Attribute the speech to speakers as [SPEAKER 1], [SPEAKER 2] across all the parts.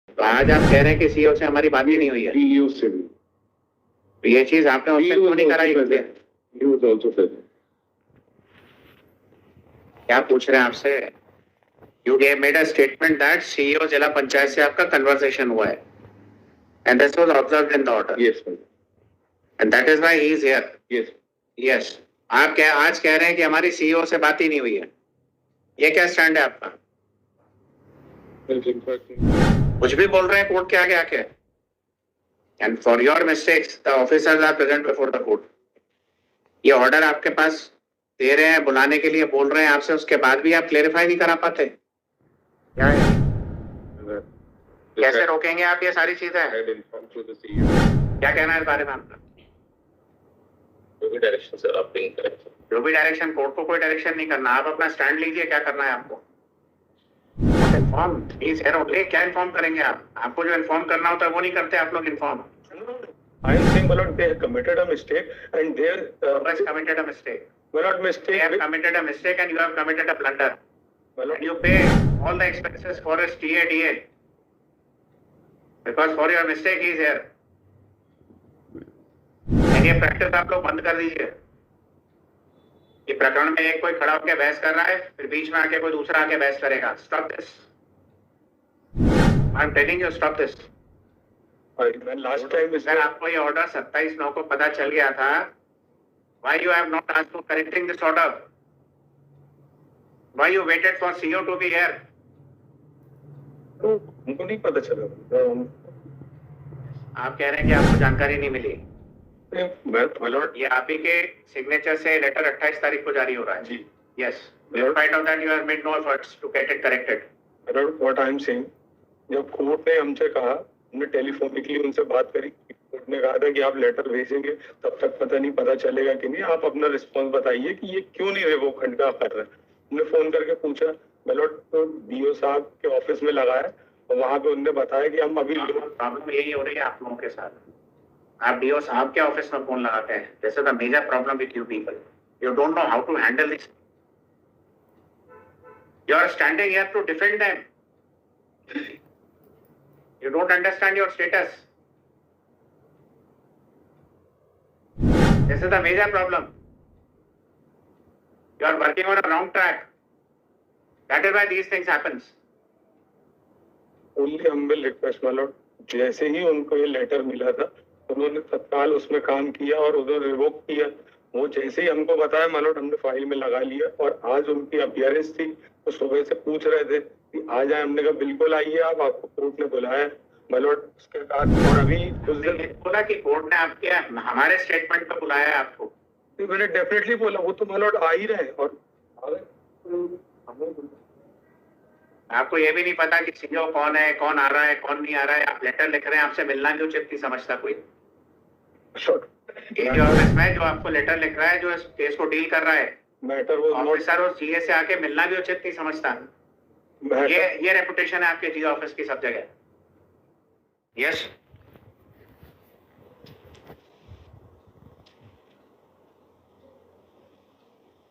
[SPEAKER 1] तो आज आप कह रहे हैं कि सीईओ से हमारी बात ही नहीं हुई है।
[SPEAKER 2] डीयू से भी
[SPEAKER 1] तो ये चीज आपने उससे क्यों नहीं कराई होती है?
[SPEAKER 2] He was also present.
[SPEAKER 1] क्या पूछ रहे हैं आपसे? You gave made a statement that CEO जिला पंचायत से आपका conversation हुआ है, and this was observed in the order.
[SPEAKER 2] Yes, sir.
[SPEAKER 1] And that is why he is here.
[SPEAKER 2] Yes.
[SPEAKER 1] Yes. आप क्या आज कह रहे हैं कि हमारी सीईओ से बात ही नहीं हुई है? ये क्या स्टैंड है आपका? कुछ भी बोल रहे हैं कोर्ट के आगे आके? And for your mistakes, the officers are present before the court. ये ऑर्डर आपके पास दे रहे हैं, बुलाने के लिए बोल रहे हैं आपसे, उसके बाद भी आप क्लेरिफाई नहीं करा पाते? क्या है? कैसे रोकेंगे आप ये सारी चीजें? क्या कहना है इस बारे में आपका?
[SPEAKER 2] जो भी डायरेक्शन सर आप देंगे करेक्ट।
[SPEAKER 1] जो भी डायरेक्शन, कोर्ट को कोई डायरेक्शन नहीं करना, आप अपना स्टैंड लीजिए, क्या करना है आपको? इन्फॉर्म प्लीज है ओके, क्या इन्फॉर्म करेंगे आप? आपको जो इन्फॉर्म करना होता है वो नहीं करते आप लोग inform.
[SPEAKER 2] I am saying, my lord, they have committed a mistake, and they
[SPEAKER 1] has committed a mistake.
[SPEAKER 2] My lord, mistake.
[SPEAKER 1] They have committed a mistake, and you have committed a blunder.
[SPEAKER 2] My lord,
[SPEAKER 1] and you pay all the expenses for his TADA because for your mistake he is here. And ये practice आप लोग बंद कर दीजिए। ये प्रकरण में एक कोई खड़ा होकर बहस कर रहा है, फिर बीच में आके कोई दूसरा आके बहस करेगा। Stop this. I am telling you, stop this.
[SPEAKER 2] Last time
[SPEAKER 1] sir आपको ये ऑर्डर 27/9 को पता चल गया था, why you have not asked for correcting this order? Why you waited for CEO to be here?
[SPEAKER 2] हमको नहीं पता चला।
[SPEAKER 1] आप कह रहे हैं कि आपको जानकारी नहीं मिली।
[SPEAKER 2] लॉर्ड,
[SPEAKER 1] ये आप ही के सिग्नेचर से लेटर 28 तारीख को जारी हो रहा है।
[SPEAKER 2] जी।
[SPEAKER 1] Yes. In spite of that, you have made no efforts to get it corrected.
[SPEAKER 2] Lord, what I am saying, जब कोर्ट ने हमसे कहा, हमने टेलीफोनिकली उनसे बात करी, कोर्ट ने कहा था कि आप लेटर भेजेंगे, तब तक पता चलेगा कि नहीं, आप अपना रिस्पॉन्स बताइए कि ये क्यों नहीं रिवोक खंडका कर रहे हैं। हमने फोन करके पूछा, मेलोड तो डीओ साहब के ऑफिस में लगाया और वहां पे उन्होंने बताया कि हम अभी
[SPEAKER 1] प्रॉब्लम यही हो रही है आप लोगों के साथ। आप डीओ साहब के ऑफिस में फोन लगाते हैं। This is the major problem with you people. You don't know how to handle this. You are standing here to defend them. You don't understand your status. This is the major problem. You are working on a wrong track. That is why these things happens.
[SPEAKER 2] Only humble request, my lord. जैसे ही उनको ये letter मिला था, उन्होंने तत्काल उसमें काम किया और उन्होंने रिवोक किया। वो जैसे ही हमको बताया, my lord, हमने फाइल में लगा लिया और आज उनकी अपीयरेंस थी, तो सुबह से पूछ रहे थे कि आ जाए। हमने कहा बिल्कुल आइए आप, आपको कोर्ट ने बुलाया my lord। उसके बाद और अभी उस दिन
[SPEAKER 1] बोला कि कोर्ट ने आपके हमारे स्टेटमेंट पर बुलाया है आपको।
[SPEAKER 2] तो मैंने डेफिनेटली बोला, वो तो my lord आ ही रहे और
[SPEAKER 1] आपको ये भी नहीं पता कि सीईओ कौन है, कौन आ रहा है, कौन नहीं आ रहा है। आप लेटर लिख रहे हैं, आपसे मिलना भी उचित नहीं समझता कोई। ये जो ऑफिस में जो आपको लेटर लिख रहा है, जो इस केस को डील कर रहा है,
[SPEAKER 2] मैटर वो
[SPEAKER 1] ऑफिसर और सीए से आके मिलना भी उचित नहीं समझता। ये रेपुटेशन है आपके जी ऑफिस की सब जगह। यस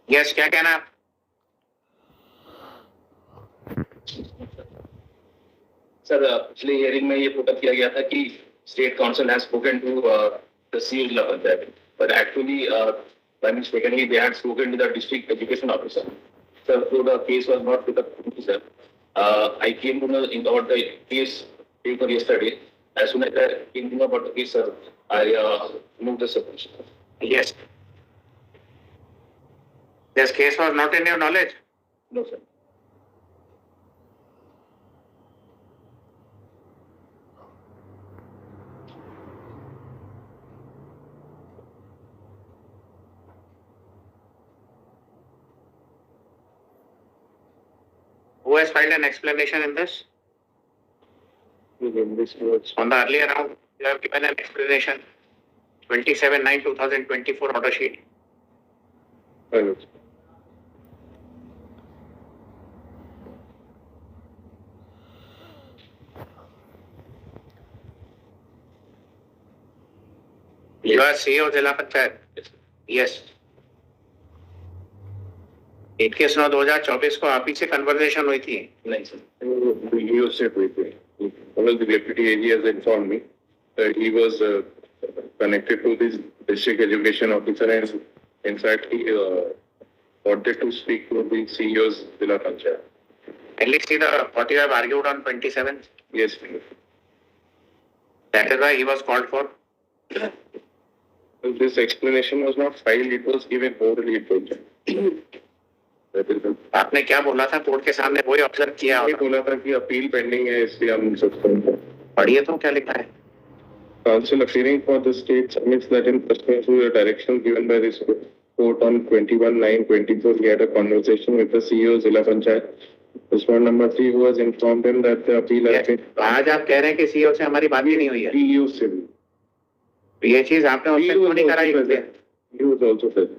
[SPEAKER 1] यस, क्या कहना आप?
[SPEAKER 3] सर पिछले हियरिंग में ये पुटअप किया गया था कि state council has spoken to the CEO Zila Panchayat, but actually by mistakenly they had spoken to the district education officer. So the case was not put up to sir. I came to know about the case paper yesterday. As soon as I came to know about the case, sir, I moved the submission.
[SPEAKER 1] Yes. This case was not in your knowledge?
[SPEAKER 3] No, sir.
[SPEAKER 1] Who has filed an explanation in this?
[SPEAKER 3] In this was
[SPEAKER 1] On the earlier round, you have given an explanation. 27/9/2024 order sheet. You are CEO जिला panchayat? Yes. 21/9/2024 को आप ही से conversation हुई थी?
[SPEAKER 3] नहीं sir,
[SPEAKER 2] do से हुई थी।
[SPEAKER 4] One of the deputy AG has informed me that he was connected to this district education officer, and in fact he wanted to speak to the CEO's Zilla Panchayat.
[SPEAKER 1] At least see what you have argued on 27th.
[SPEAKER 4] Yes, please.
[SPEAKER 1] That is why he was called for.
[SPEAKER 4] This explanation was not filed; it was given orally. That is the.
[SPEAKER 1] आपने क्या बोला था court के सामने, वही observe किया
[SPEAKER 4] ये
[SPEAKER 1] होगा।
[SPEAKER 4] बोला था कि अपील पेंडिंग है, इसलिए हम सस्पेंड हैं.
[SPEAKER 1] पढ़िए तो क्या लिखा है।
[SPEAKER 4] Counsel appearing for the state submits that in pursuance to the direction given by this court on 21/9/24, he had a conversation with the CEO Zilla Panchayat. Respondent number 3, who has informed him that the appeal has been.
[SPEAKER 1] आज आप कह रहे हैं कि CEO से हमारी बात ही नहीं हुई है।
[SPEAKER 4] DU से भी.
[SPEAKER 1] ये चीज आपने उससे क्यों नहीं कराई होती है?
[SPEAKER 4] He was also present.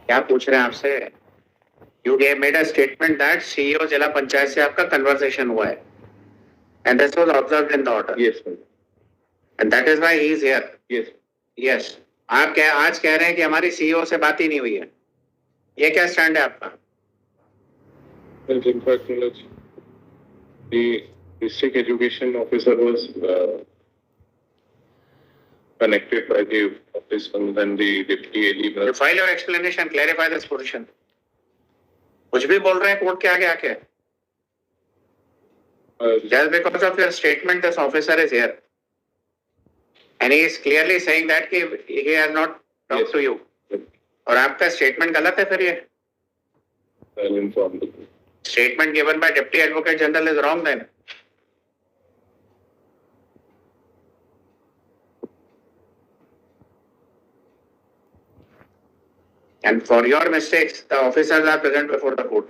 [SPEAKER 1] क्या पूछ रहे हैं आपसे? You gave made a statement that CEO जिला पंचायत से आपका conversation हुआ है, and this was observed in the order,
[SPEAKER 4] Yes, sir.
[SPEAKER 1] and that is why he is here.
[SPEAKER 4] Yes.
[SPEAKER 1] Yes. आप आज कह रहे हैं कि हमारी सीईओ से बात ही नहीं हुई है। ये क्या स्टैंड है आपका?
[SPEAKER 4] Well, in fact, the district education officer was connected by the office and then the deputy AG.
[SPEAKER 1] You file your explanation, clarify this position. कुछ भी बोल रहे हैं कोर्ट के आगे आके। Just because of your statement, this officer is here, and he is clearly saying that he has not talked to you. और आपका statement गलत है फिर ये।
[SPEAKER 4] I'll inform you.
[SPEAKER 1] Statement given by Deputy Advocate General is wrong then. And for your mistakes, the officers are present before the court.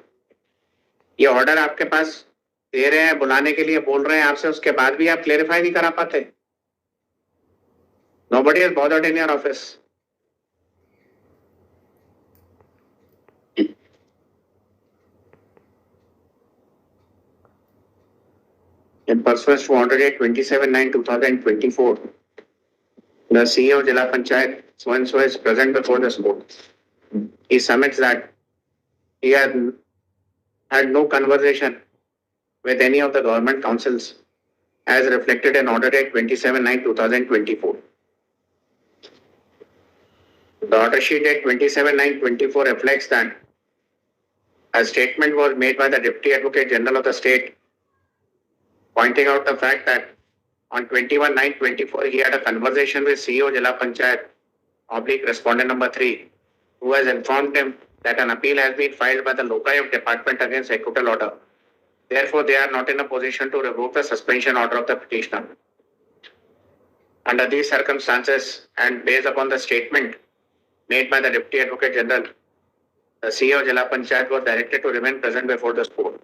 [SPEAKER 1] ये order आपके पास दे रहे हैं, बुलाने के लिए बोल रहे हैं आपसे, उसके बाद भी आप clarify नहीं करा पाते। Nobody is bothered in your office. In pursuance to Order Date 27/9/2024, the CEO of Jila Panchayat so-and-so is present before this court. He submits that he had no conversation with any of the government councils as reflected in Order Date 27/9/2024. The order sheet date 27/9/24 reflects that a statement was made by the Deputy Advocate General of the state pointing out the fact that on 21/9/24 he had a conversation with CEO Jila Panchayat / respondent number 3, who has informed him that an appeal has been filed by the Lokaयुक्त department against equitable order. Therefore, they are not in a position to revoke the suspension order of the petitioner. Under these circumstances and based upon the statement made by the Deputy Advocate General, the CEO Jila Panchayat was directed to remain present before this court.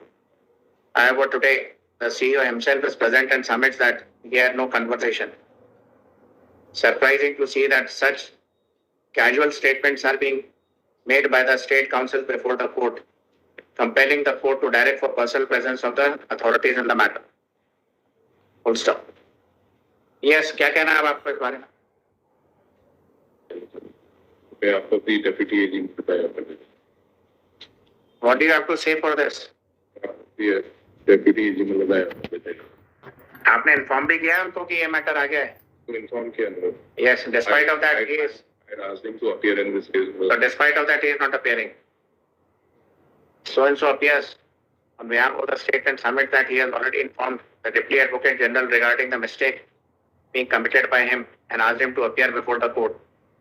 [SPEAKER 1] However, today the CEO himself is present and submits that he had no conversation. Surprising to see that such casual statements are being made by the state council before the court, compelling the court to direct for personal presence of the authorities in the matter. Full stop. Yes, क्या कहना है आपको इस बारे में?
[SPEAKER 4] मैं आपको भी deputy AG को बताया मैंने.
[SPEAKER 1] What do you have to say for this?
[SPEAKER 4] Yeah, deputy AG ने बताया.
[SPEAKER 1] आपने इन्फॉर्म भी किया उनको कि ये मैटर आ गया है?
[SPEAKER 4] तो इन्फॉर्म किया ना.
[SPEAKER 1] Yes, despite of that he is.
[SPEAKER 4] I asked him to appear in this case.
[SPEAKER 1] So despite of that he is not appearing. So and so appears on behalf of the state and submits that he has already informed the Deputy Advocate General regarding the mistake being committed by him and asked him to appear before the court.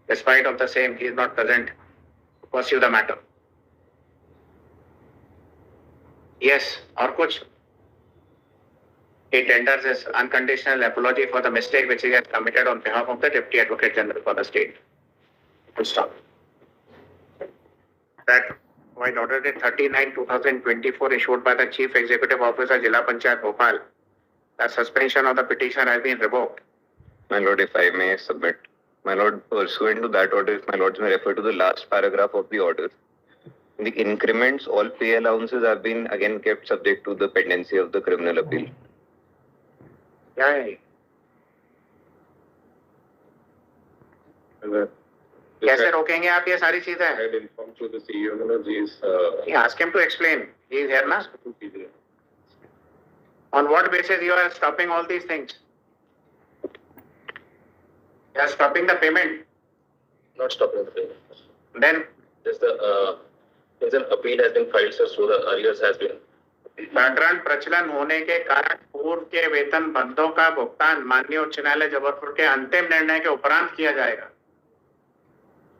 [SPEAKER 1] Despite of the same, he is not present to pursue the matter. Yes, और कुछ? He tenders his unconditional apology for the mistake which he has committed on behalf of the Deputy Advocate General for the state. Full stop. That while Order Date 39/2024 issued by the Chief Executive Officer Jila Panchayat Bhopal, the suspension of the petition has been revoked.
[SPEAKER 5] My lord, if I may submit, my lord, pursuant to that order, if my lords may refer to the last paragraph of the order, the increments, all pay allowances have been again kept subject to the pendency of the criminal appeal.
[SPEAKER 1] क्या है? कैसे रोकेंगे आप ये सारी चीजें?
[SPEAKER 4] I had informed to the CEO, he is.
[SPEAKER 1] Ask him to explain. He is here ना? On what basis you are stopping all these things? You are stopping the payment.
[SPEAKER 3] Not stopping the payment.
[SPEAKER 1] Then
[SPEAKER 3] There's an appeal has been filed, sir, so the arrears has been.
[SPEAKER 1] प्रकरण प्रचलन होने के कारण पूर्व के वेतन बंधों का भुगतान माननीय उच्च न्यायालय जबलपुर के अंतिम निर्णय के उपरांत किया जाएगा.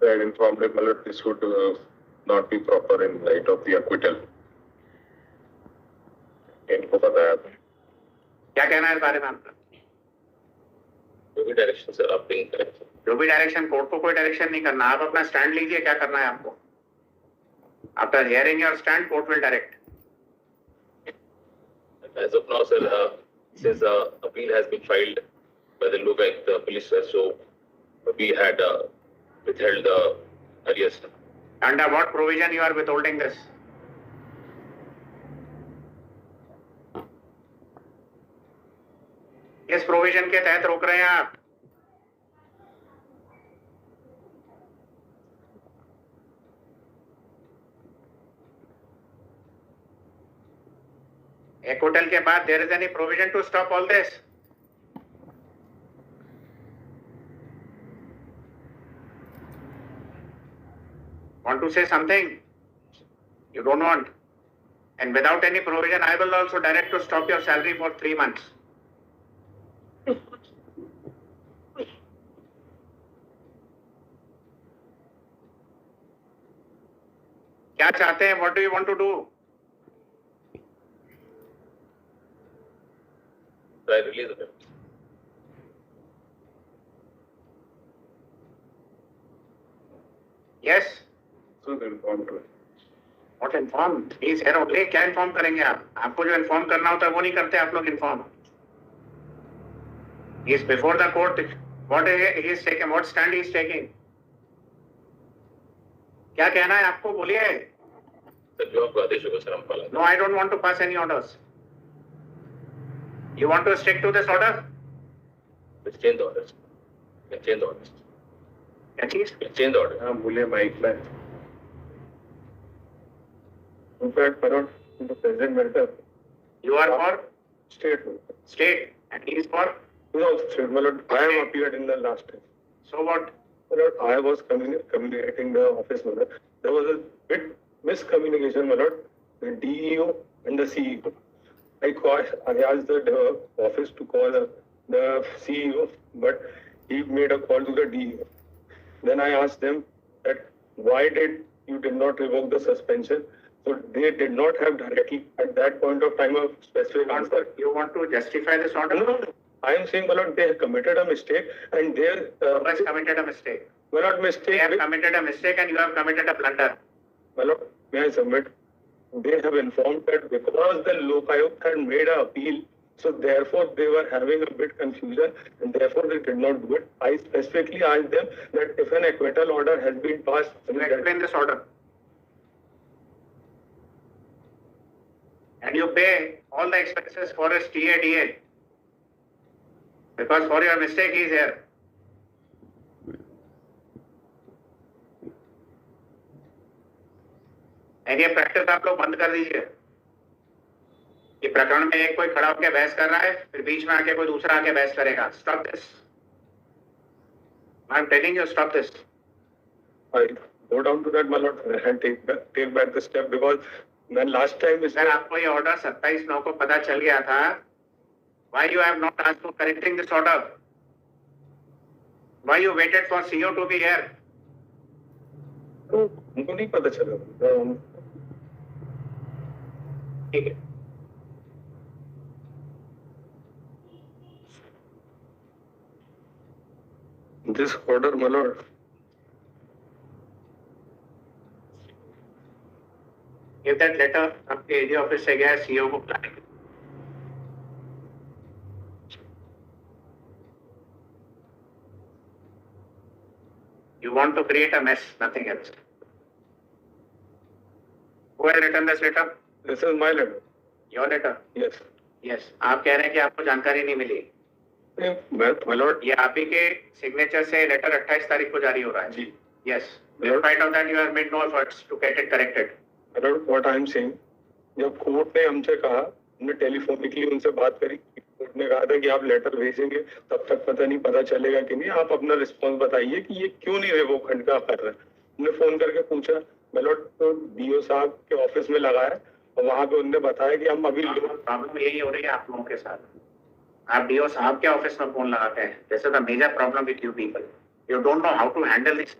[SPEAKER 4] I informed him that this would not be proper in light of the acquittal. इनको बताया था.
[SPEAKER 1] क्या कहना है इस बारे में आपका?
[SPEAKER 3] जो भी डायरेक्शन सर आप देंगे करेक्ट.
[SPEAKER 1] जो भी डायरेक्शन, कोर्ट को कोई डायरेक्शन नहीं करना, आप अपना स्टैंड लीजिए. क्या करना है आपको? After hearing your stand, court will direct.
[SPEAKER 3] As of now, sir, since appeal has been filed by the Lokayak, the police, sir, so we had withheld the arrears.
[SPEAKER 1] Under what provision you are withholding this? किस provision के तहत रोक रहे हैं आप? एक hotel के बाद there is any provision to stop all this? Want to say something? You don't want. And without any provision, I will also direct to stop your salary for 3 months. क्या चाहते हैं? What do you want to do?
[SPEAKER 3] I release them.
[SPEAKER 1] Yes.
[SPEAKER 4] So they informed him.
[SPEAKER 1] What inform? He is here only. क्या inform करेंगे आप? आपको जो inform करना होता है वो नहीं करते आप लोग inform. He is before the court. What he is taking? What stand he is taking? क्या कहना है आपको? बोलिए.
[SPEAKER 3] सर जो आपका आदेश होगा सर हम पालन.
[SPEAKER 1] No, I don't want to pass any orders. You want to stick to this order?
[SPEAKER 3] Let's change the orders. Let's change the orders.
[SPEAKER 1] क्या चीज?
[SPEAKER 3] Let's change the order.
[SPEAKER 4] हाँ बोले माइक में.
[SPEAKER 2] In fact, Parod, in the present matter,
[SPEAKER 1] You are for
[SPEAKER 2] state,
[SPEAKER 1] state and he is for.
[SPEAKER 2] no, state, my lord, I have appeared in the last time.
[SPEAKER 1] So what?
[SPEAKER 2] My lord, I was communicating the office, my lord. There was a bit miscommunication, my lord, the DEO and the CEO. I asked the office to call the CEO, but he made a call to the DEO. Then I asked them that why you did not revoke the suspension. So they did not have directly at that point of time a specific answer.
[SPEAKER 1] You want to justify this order?
[SPEAKER 2] No. I am saying, my lord, they have committed a mistake and they
[SPEAKER 1] Who has committed a mistake?
[SPEAKER 2] my lord,
[SPEAKER 1] They
[SPEAKER 2] mistake.
[SPEAKER 1] have committed a mistake and you have committed a blunder.
[SPEAKER 2] My lord, may I submit? They have informed that because the Lokayuk had made an appeal, so therefore they were having a bit confusion and therefore they did not do it. I specifically asked them that if an acquittal order has been passed,
[SPEAKER 1] You explain this order. And you pay all the expenses for his TADA. Because for your mistake he is here. And ये practice आप लोग बंद कर दीजिए. ये प्रकरण में एक कोई खड़ा होकर बहस कर रहा है, फिर बीच में आके कोई दूसरा आके बहस करेगा. Stop this. I am telling you, stop this.
[SPEAKER 2] I go down to that, my lord, and take back the step because when last time is
[SPEAKER 1] अगर आपको ये ऑर्डर 27/9 को पता चल गया था, why you have not asked for correcting this order? Why you waited for CEO to be here?
[SPEAKER 2] हमको नहीं पता चला.
[SPEAKER 1] ठीक है.
[SPEAKER 2] This order, my lord,
[SPEAKER 1] Give that letter आपके एडी ऑफिस से गया है CEO को बुलाने के लिए. You want to create a mess, nothing else. Who has written this letter?
[SPEAKER 2] this is my letter.
[SPEAKER 1] Your letter?
[SPEAKER 2] Yes.
[SPEAKER 1] Yes. आप कह रहे हैं कि आपको जानकारी नहीं मिली.
[SPEAKER 2] My lord,
[SPEAKER 1] ये आप ही के सिग्नेचर से लेटर 28 तारीख को जारी हो रहा है.
[SPEAKER 2] जी.
[SPEAKER 1] Yes. In spite of that, you have made no efforts to get it corrected.
[SPEAKER 2] My lord, what I am saying, जब कोर्ट ने हमसे कहा हमने टेलीफोनिकली उनसे बात करी, कोर्ट ने कहा था कि आप लेटर भेजेंगे तब तक पता चलेगा कि नहीं, आप अपना रिस्पॉन्स बताइए कि ये क्यों नहीं रिवोक का कर रहे हैं। हमने फोन करके पूछा, मेलोड तो डीओ साहब के ऑफिस में लगाया और वहां पे उन्होंने बताया कि हम अभी
[SPEAKER 1] प्रॉब्लम यही हो रही है आप लोगों के साथ, आप डीओ साहब के ऑफिस में फोन लगाते हैं, this is the major problem with you people, you don't know how to handle this,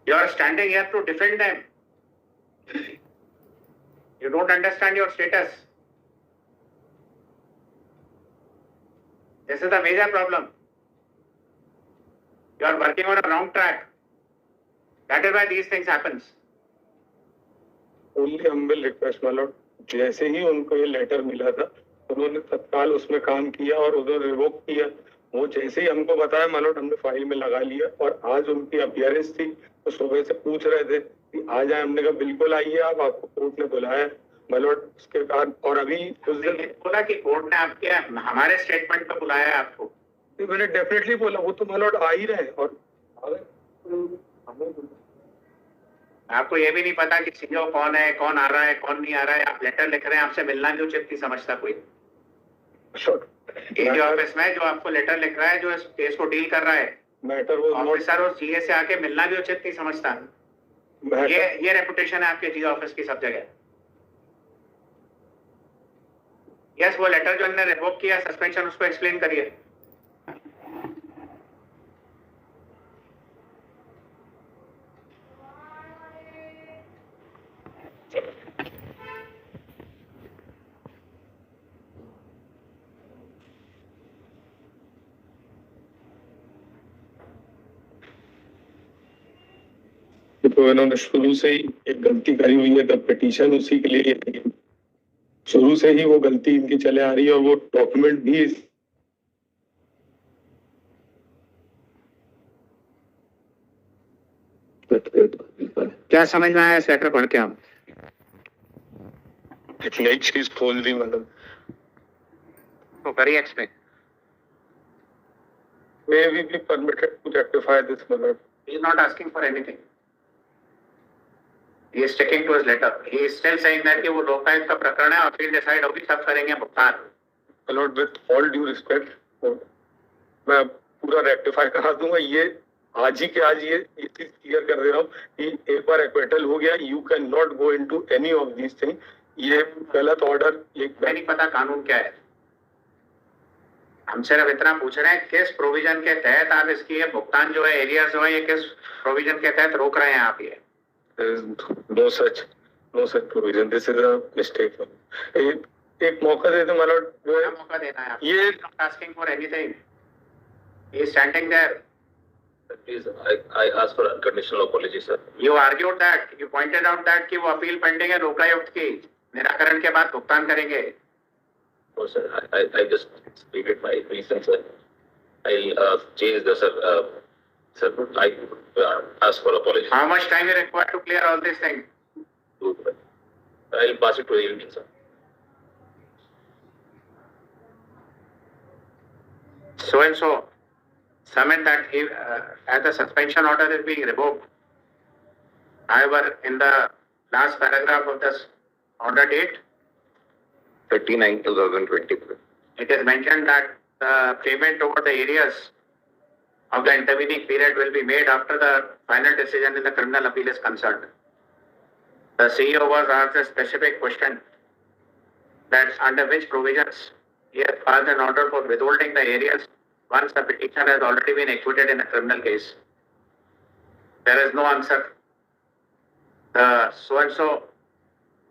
[SPEAKER 1] you are standing here to defend them, you don't understand your status, this is the major problem, you are working on a wrong track, that is why these things happens.
[SPEAKER 2] Only humble request मालूम, जैसे ही उनको ये letter मिला था उन्होंने तत्काल उसमें काम किया और उन्होंने रिवोक किया। वो जैसे ही हमको बताया मालूम, हमने फाइल में लगा लिया और आज उनकी अपीयरेंस थी तो सुबह से पूछ रहे थे कि आ जाए, हमने कहा बिल्कुल आइए आप, आपको कोर्ट ने बुलाया मालूम। उसके बाद और अभी उस दिन
[SPEAKER 1] बोला कि कोर्ट ने आपके हमारे स्टेटमेंट पे बुलाया है आपको,
[SPEAKER 2] तो मैंने डेफिनेटली बोला वो तो मालूम आ ही रहे और
[SPEAKER 1] आपको ये भी नहीं पता कि सीईओ कौन है, कौन आ रहा है, कौन नहीं आ रहा है, आप लेटर लिख रहे हैं, आपसे मिलना भी उचित नहीं समझता कोई एडी ऑफिस में जो आपको लेटर लिख रहा है, जो इस केस को डील कर रहा है,
[SPEAKER 2] मैटर वो
[SPEAKER 1] ऑफिसर और सीए से आके मिलना भी उचित नहीं समझता। ये रेपुटेशन है आपके जी ऑफिस की सब जगह। यस, वो लेटर जो हमने रिवोक किया सस्पेंशन, उसको एक्सप्लेन करिए।
[SPEAKER 2] तो इन्होंने शुरू से ही एक गलती करी हुई है, द पिटीशन उसी के लिए शुरू से ही वो गलती इनकी चले आ रही है और वो डॉक्यूमेंट भी
[SPEAKER 1] क्या समझ में आया इस लेटर पढ़ के? हम
[SPEAKER 2] एक नई चीज खोल दी मतलब,
[SPEAKER 1] तो करिए explain.
[SPEAKER 2] may we be permitted to rectify this matter?
[SPEAKER 1] He is not asking for anything. He is sticking to his letter. He is still saying that कि वो लोकायुक्त का प्रकरण है और फिर डिसाइड होगी तब करेंगे भुगतान।
[SPEAKER 2] Lord, with all due respect, मैं पूरा रेक्टिफाई करा दूंगा। ये आज ही के आज ये चीज क्लियर कर दे रहा हूँ कि एक बार एक्वेटल हो गया, you can not go into any of these thing. ये गलत ऑर्डर, ये
[SPEAKER 1] नहीं पता कानून क्या है। हम सिर्फ इतना पूछ रहे हैं किस प्रोविजन के तहत आप इसकी ये भुगतान जो है, एरियर्स जो है, ये किस प्रोविजन के तहत रोक रहे हैं आप ये?
[SPEAKER 2] No such provision, this is a mistake. एक मौका दे दो मालूम, जो है
[SPEAKER 1] मौका देना है।
[SPEAKER 2] ये
[SPEAKER 1] asking for anything, he is standing there.
[SPEAKER 3] Please, I ask for unconditional apology, sir.
[SPEAKER 1] You argued that, you pointed out that कि वो अपील पेंडिंग है लोकायुक्त की, निराकरण के बाद भुगतान करेंगे।
[SPEAKER 3] Oh, sir, I just stated my reasons, sir. I'll change the, sir. Sir, I ask for apology.
[SPEAKER 1] How much time you require to clear all these things?
[SPEAKER 3] I'll pass it to the evening, sir.
[SPEAKER 1] So and so submit that he, as the suspension order is being revoked. However, in the last paragraph of this order date,
[SPEAKER 5] 39/2023,
[SPEAKER 1] it is mentioned that the payment over the areas of the intervening period will be made after the final decision in the criminal appeal is concerned. The CEO was asked a specific question that under which provisions he has passed an order for withholding the areas once the petitioner has already been acquitted in a criminal case. There is no answer. The so-and-so,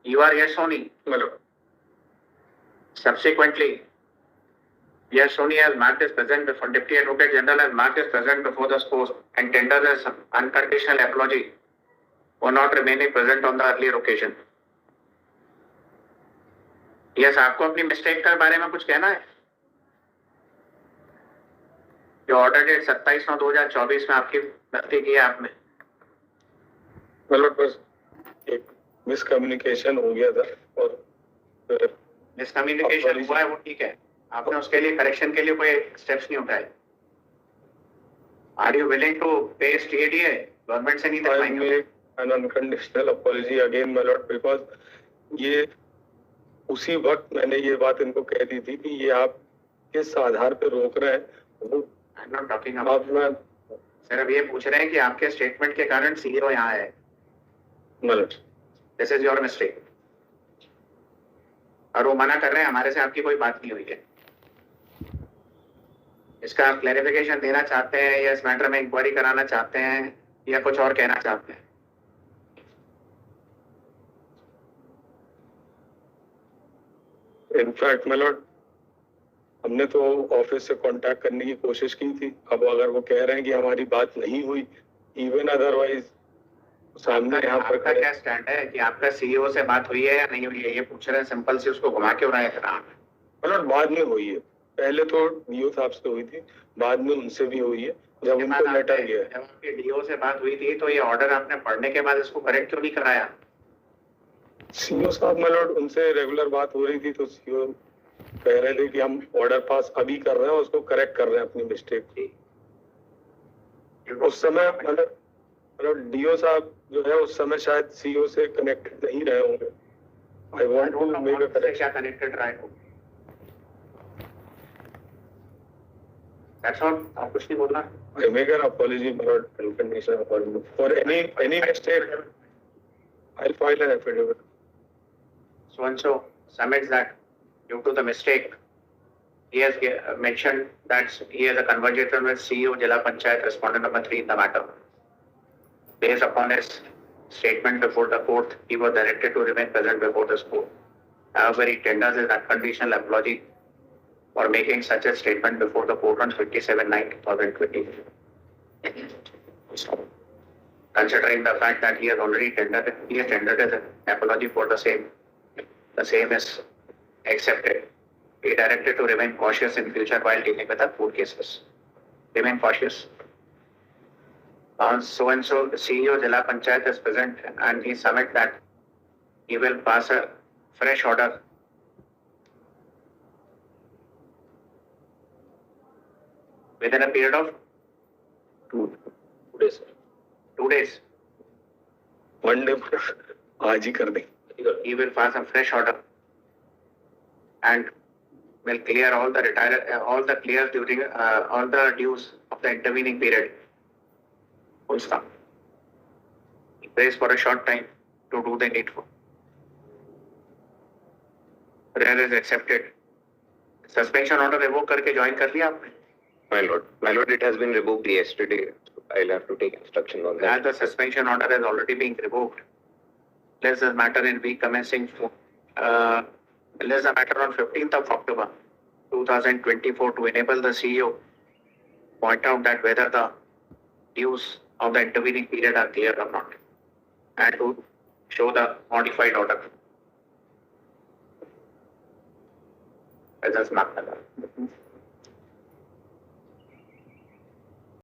[SPEAKER 1] you are yes only. Subsequently, yes only has marked his present before Deputy Advocate General has marked his present before the post and tenders his unconditional apology for not remaining present on the earlier occasion. Yes, आपको अपनी mistake के बारे में कुछ कहना है? जो order date 27/9/2024 में आपकी गलती की है आपने।
[SPEAKER 2] मतलब बस एक मिसकम्युनिकेशन हो गया था और
[SPEAKER 1] मिसकम्युनिकेशन हुआ है वो ठीक है, आपने उसके लिए करेक्शन के लिए कोई स्टेप्स नहीं उठाए। आर यू विलिंग टू पे स्टेडीए? गवर्नमेंट से नहीं दिलवाएंगे।
[SPEAKER 2] an unconditional apology again, my lord, because ये उसी वक्त मैंने ये बात इनको कह दी थी कि ये आप किस आधार पे रोक रहे हैं वो
[SPEAKER 1] I am not talking about,
[SPEAKER 2] आप मैं
[SPEAKER 1] सर अब ये पूछ रहे हैं कि आपके स्टेटमेंट के कारण सीईओ यहाँ है,
[SPEAKER 2] मतलब
[SPEAKER 1] दिस इज योर मिस्टेक, और वो मना कर रहे हैं हमारे से आपकी कोई बात नहीं हुई है। इसका आप क्लैरिफिकेशन देना चाहते हैं या इस मैटर में इंक्वायरी कराना चाहते हैं या कुछ और कहना चाहते हैं?
[SPEAKER 2] इनफैक्ट मतलब हमने तो ऑफिस से कांटेक्ट करने की कोशिश की थी। अब अगर वो कह रहे हैं कि हमारी बात नहीं हुई, इवन अदरवाइज सामने यहाँ पर
[SPEAKER 1] आपका क्या स्टैंड है कि आपका सीईओ से बात हुई है या नहीं हुई है, ये पूछ रहे हैं सिंपल से, उसको घुमा क्यों रहे हैं?
[SPEAKER 2] मतलब बाद में हुई है, पहले तो डीओ साहब से हुई थी, बाद में उनसे भी हुई है जब उनको लेटर गया।
[SPEAKER 1] जब आपकी डीओ से बात हुई थी तो ये ऑर्डर आपने पढ़ने के बाद इसको करेक्ट क्यों नहीं कराया?
[SPEAKER 2] सीओ साहब मतलब उनसे रेगुलर बात हो रही थी तो सीओ कह रहे थे कि हम ऑर्डर पास अभी कर रहे हैं, उसको करेक्ट कर रहे हैं अपनी मिस्टेक की। उस समय मतलब डीओ साहब जो है उस समय शायद सीओ से कनेक्टेड नहीं रहे होंगे। I want to make a correction.
[SPEAKER 1] क्या कनेक्टेड रहा है? दैट्स ऑल, आप कुछ नहीं बोलना।
[SPEAKER 2] I make an apology, my lord, unconditional apology. For any mistake, I'll file an affidavit.
[SPEAKER 1] So and so submits that due to the mistake, he has mentioned that he has a conversation with CEO Jila Panchayat, respondent number 3 in the matter. Based upon his statement before the court, he was directed to remain present before this court. However, he tenders his unconditional apology for making such a statement before the court on 27/9/2020. Considering the fact that he has tendered his apology for the same is accepted. He directed to remain cautious in future while dealing with the court cases. Remain cautious. So and so, the CEO Jila Panchayat is present and he submit that he will pass a fresh order within a period of
[SPEAKER 2] 2 days.
[SPEAKER 1] 2 days.
[SPEAKER 2] One day आज ही कर दें।
[SPEAKER 1] He will pass a fresh order and will clear all the clears during all the dues of the intervening period. Full stop. He prays for a short time to do the needful. Prayer is accepted. Suspension order revoke करके join कर लिया आपने?
[SPEAKER 5] My lord, it has been revoked yesterday. I'll have to take instruction on that.
[SPEAKER 1] As the suspension order has already been revoked, place this matter in week commencing place the matter on 15th of October 2024 to enable the CEO point out that whether the dues of the intervening period are clear or not, and to show the modified order. Let us mark that.